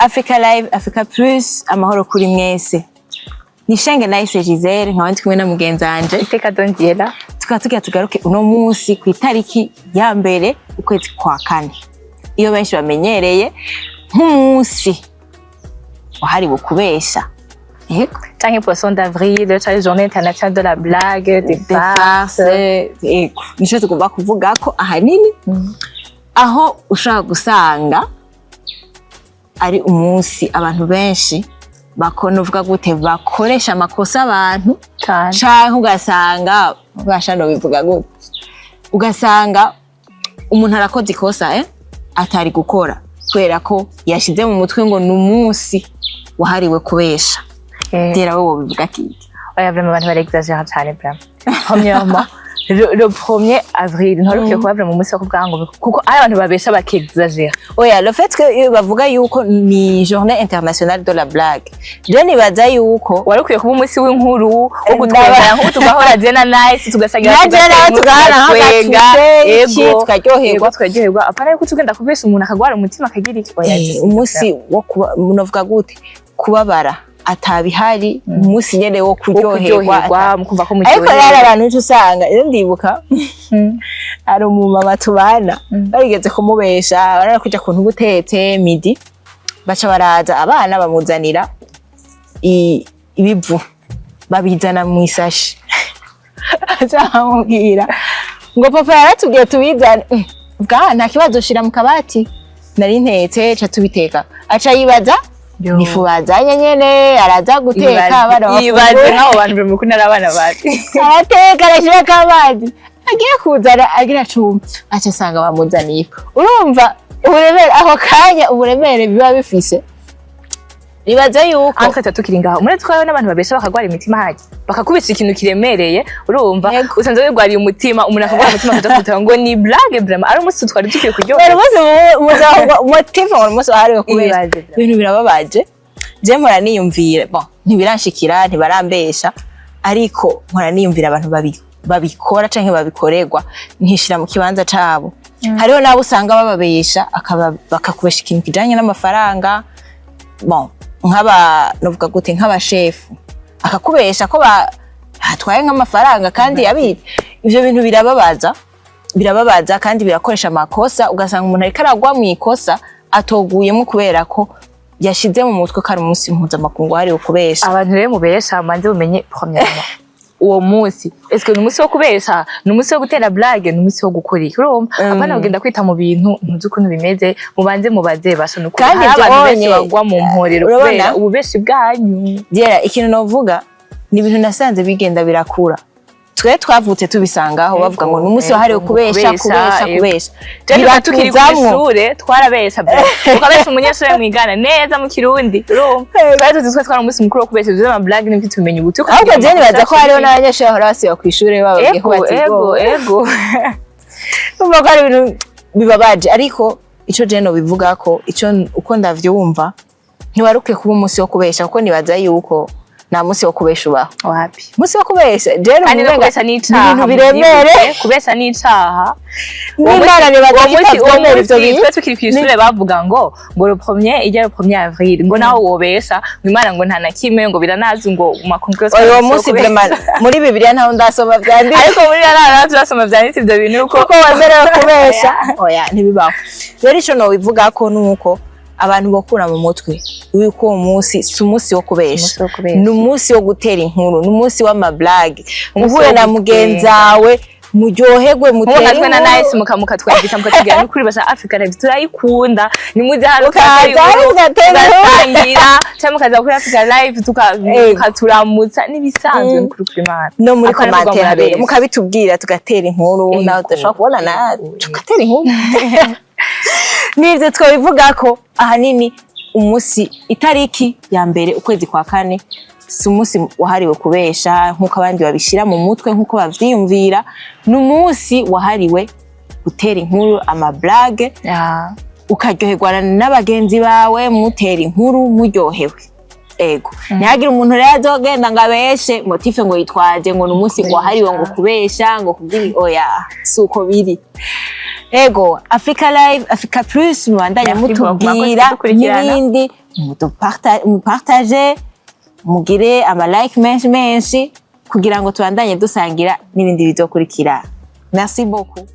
Africa Live, Africa Plus, amahoro kuri mwese. Nishenge nahise Giselle nkabandi kumwe na mugenzi wanje. Iteka Dondiela. Tukatugira tugaruke uno munsi ku itariki ya mbere ukwezi kwa kane. Iyo benshi bamenyereye nk'umunsi wahariwe kubesha. Canke POISSON d'AVRIL, canke journée internationale de la blague, des farces. Nico tugomba kuvuga ko ahanini aho ushaka gusanga ari umunsi abantu benshi bakonovuga gute bakoresha amakosa abantu canke ugasanga ugashano bivuga gute ugasanga umuntu arakoze ikosa atari gukora kubera ko yashize mu mutwe ngo numunsi wahariwe kubesha. Dira wowe bivuga kiki? Oya vraiment abantu barexagera cyane vraiment. Premièrement le 1er avril ntarukiye kuba vraiment umunsi wo kubwango kuko ari abantu babesha bakexagera. Oya le fait que bavuga yuko ni journée internationale de la blague. Je nibaza yuko warukiye kuba umunsi w'inkuru wo gutwara nko tugahora jena nice tugasangira tugahora ego tukaryoherwa apana yuko tugenda kubesha umuntu akagwara umutima akagira iki. Oya umunsi wo kuba munovuga gute kubabara atabihari umunsi nyene wo kuryoherwa mukumva ko mujyoherwa. Ariko rero abantu usanga iyo ndibuka ari umumama tubana barigeze kumubesha barakuja kuntu butetse midi baca baraza abana bamuzanira ibivu babizana mu isashi azamubwira ngo papa yaratubwiye tubizane bwa nta kibazo shira mu kabati nari ntetse ca tubiteka aca yibaza nifu bazanye nyene araza guteka abana yibaze nkaho bantu mu kunara abana bati arateka arashira kabadi agiye kuzana agira cuma aca asanga bamuzaniye. Urumva uburemere aho kanya uburemere biba bifise ribaza yuko anka tukiri ngaho muri twayo n'abantu babesha bakagwara imitima haje bakakubisha ikintu kiremereye urumva usanze wigwariye umutima umuntu akagwara umutima akaja kuvuga ngo ni blague vraiment ari umunsi twari tukiye kuryoha. Rero bose muzahugwa umutima wa umunsi wahariwe kubesha ibintu birababaje. Je mpora niyumvira bon ntibiranshikira ntibarambesha ariko mpora niyumvira abantu babikora canke babikorerwa nkishira mu kibanza cabo. Hariho nabo usanga bababesha bakakubesha ikintu kijanye n'amafaranga bon nk'aba novuga gute nk'aba chef akakubesha ko batwaye nk'amafaranga kandi yabitse. Ivyo bintu birababaza kandi birakoresha amakosa ugasanga umuntu ariko aragwa mu ikosa atoguyemo kubera ko yashize mu mutwe kari umunsi mpuzamakungu wahariwe kubesha. Abantu rero mubesha manze umenye premièrement uwo munsi est-ce que numunsi wo kubesha numunsi wo gutera blague numunsi wo gukora iki urumva abana bagenda kwita mu bintu ntuzi ukuntu bimeze mubanze mubaze basha nuko kandi abantu benshi bagwa mu mporero kubera ububeshi bwanyu. Dira ikintu novuga ni ibintu nasanze bigenda birakura twe twavutse tubisangaho bavuga ngo numunsi wahariwe kubesha. Niba tukiri kw'ishure twarabesha ukabesha umunyeshure mwigana neza mu Kirundi urumva twari tuzi twari umunsi mukuru wo kubesha ivyo blague n'ibyo tumenye ubuti ahubwo je nibaza ko hariho n'abanyeshure bahora basiba kw'ishure bababwiye ko batigo ego umva ko ari ibintu bibabaje ariko ico je no bivuga ko ico uko ndavyumva ntiwaruke kuba umunsi wo kubesha kuko nibaza yuko na musi wo kubesha ubaho. Wapi musi wo kubesha je kubesha ni icaha ibintu biremere kubesha ni icaha n'Imana nibaza ko ivyo tukiri kw'ishure bavuga ngo le 1er avril ngo naho wobesha Imana ngo nta na kimwe ngo biranazi ngo makongress uwo musi vraiment muri Bibiliya ntaho ndasoma vyanditse ariko muri rara turasoma vyanditse ivyo bintu kuko wemerewe kubesha oya ntibibaho. Rero ico no bivuga ko nuko abantu bokura mu mutwe yuko uwo munsi si umunsi wo kubesha ni umunsi wo gutera inkuru ni umunsi w'amablague uhuye na mugenzi wawe muryoherwe mutere na nice mukamuka twagita mukatigira n'ukuri basha Africa Live turayikunda ni muze hano tugatangira cyangwa mukaza kuri Africa Live tukaturamutsa nibisanzwe n'ukuri kuri Imana no muri commentaire mukabitubwira tugatera inkuru naho tudashobora kubona na tugatera inkuru. Nivyo twabivuga ko ahanini umunsi itariki ya mbere ukwezi kwa kane si umunsi wahariwe kubesha nkuko abandi babishira mu mutwe nkuko bavyiyumvira n'umunsi wahariwe gutera inkuru amablague ukaryoherwa n'abagenzi bawe mutera inkuru muryohewe. ego ntihagire umuntu rero azogenda ngo abeshe motife ngo yitwaje ngo n'umunsi ngo wahariwe ngo kubesha ngo kubwira oya suko biri ego Africa Live Africa Plus mubandanya mutubwira n'ibindi mupartage mugire ama like menshi kugira ngo tubandanye dusangira n'ibindi bizokurikira merci beaucoup